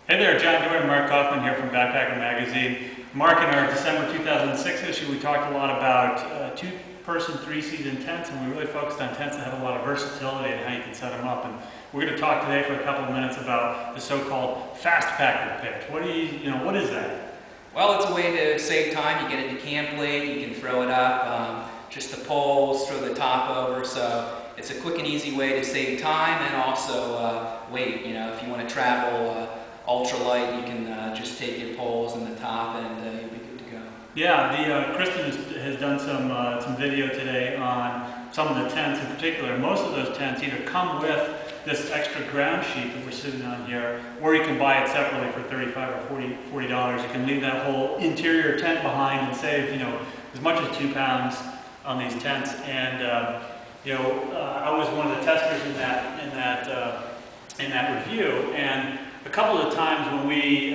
Hey there, Jon, Dorn, and Marc Kauffman here from Backpacker Magazine. Marc, in our December 2006 issue, we talked a lot about two-person, three-season tents, and we really focused on tents that have a lot of versatility and how you can set them up. And we're going to talk today for a couple of minutes about the so-called Fastpacking pitch. What is that? Well, it's a way to save time. You get into camp late, you can throw it up, just the poles, throw the top over. So it's a quick and easy way to save time and also weight. You know, if you want to travel ultralight, you can just take your poles and the top and you'll be good to go. Yeah, Kristen has done some video today on some of the tents in particular. Most of those tents either come with this extra ground sheet that we're sitting on here, or you can buy it separately for $35 or $40. You can leave that whole interior tent behind and save, as much as 2 pounds on these tents. And I was one of the testers in that review, and a couple of times when we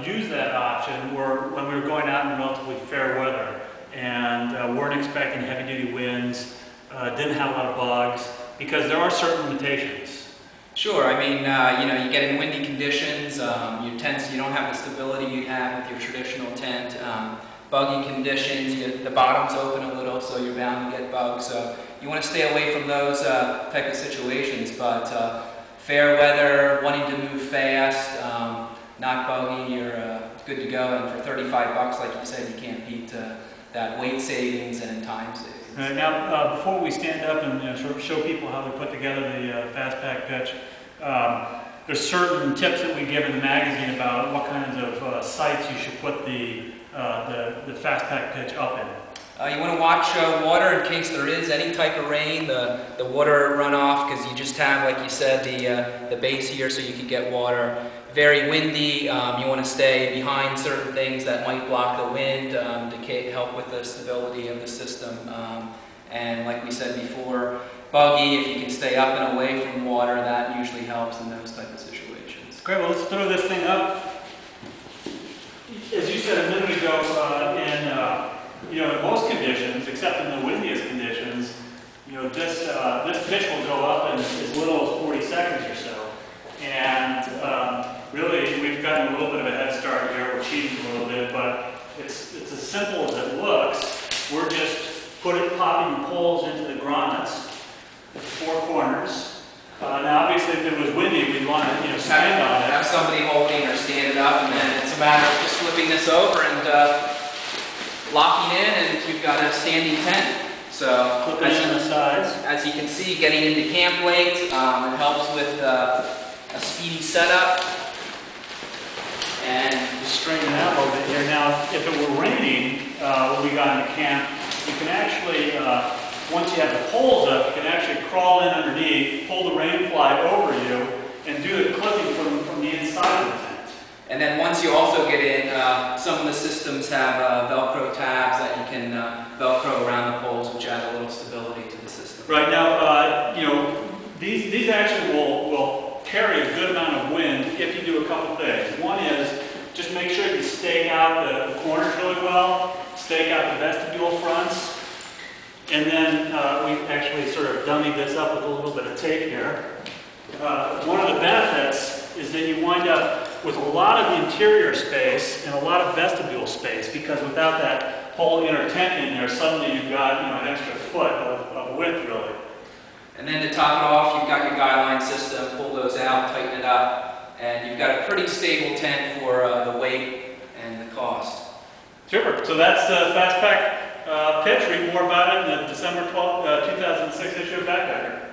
used that option were when we were going out in relatively fair weather and weren't expecting heavy-duty winds, didn't have a lot of bugs, because there are certain limitations. Sure. I mean, you get in windy conditions, your tents, you don't have the stability you have with your traditional tent. Buggy conditions, the bottom's open a little, so you're bound to get bugs. So you want to stay away from those type of situations, but fair weather, wanting to move fast, not buggy, you're good to go. And for $35, like you said, you can't beat that weight savings and time savings. Now, before we stand up and sort of show people how we put together the Fastpack pitch, there's certain tips that we give in the magazine about what kinds of sites you should put the Fastpack pitch up in. You want to watch water in case there is any type of rain, the water runoff, because you just have, like you said, the base here so you can get water. Very windy, you want to stay behind certain things that might block the wind to help with the stability of the system. And like we said before, buggy, if you can stay up and away from water, that usually helps in those type of situations. Great, well, let's throw this thing up. As you said a minute ago, in most conditions, except in the windiest conditions, this pitch will go up in as little as 40 seconds or so. And really, we've gotten a little bit of a head start here. We're cheating a little bit, but it's as simple as it looks. We're just popping poles into the grommets at the four corners. Now, obviously, if it was windy, we'd want to stand on it. Have somebody holding or stand it up, and then it's a matter of just flipping this over and locking in, and you've got a standing tent. So, flipping in the sides. As you can see, getting into camp late, it helps with a speedy setup. And just straighten out a little bit here. Now, if it were raining when we got into camp, you can actually, once you have the poles up, you can actually crawl in underneath, pull the rainfly over you, and do the clipping from the inside of the tent. And then once you also get in, some of the systems have Velcro tabs that you can Velcro around the poles, which add a little stability to the system. Right now, these actually will carry a good amount of wind if you do a couple things. One is just make sure you stake out the corners really well, stake out the vestibule fronts, and then we actually sort of dummied this up with a little bit of tape here. One of the benefits is that you wind up with a lot of interior space and a lot of vestibule space, because without that whole inner tent in there, suddenly you've got an extra foot of width really. And then to top it off, you've got your guy line system. Pull those out, tighten it up, and you've got a pretty stable tent for the weight and the cost. Super. So that's the Fastpack pitch. Read more about it in the December 12, 2006 issue of Backpacker.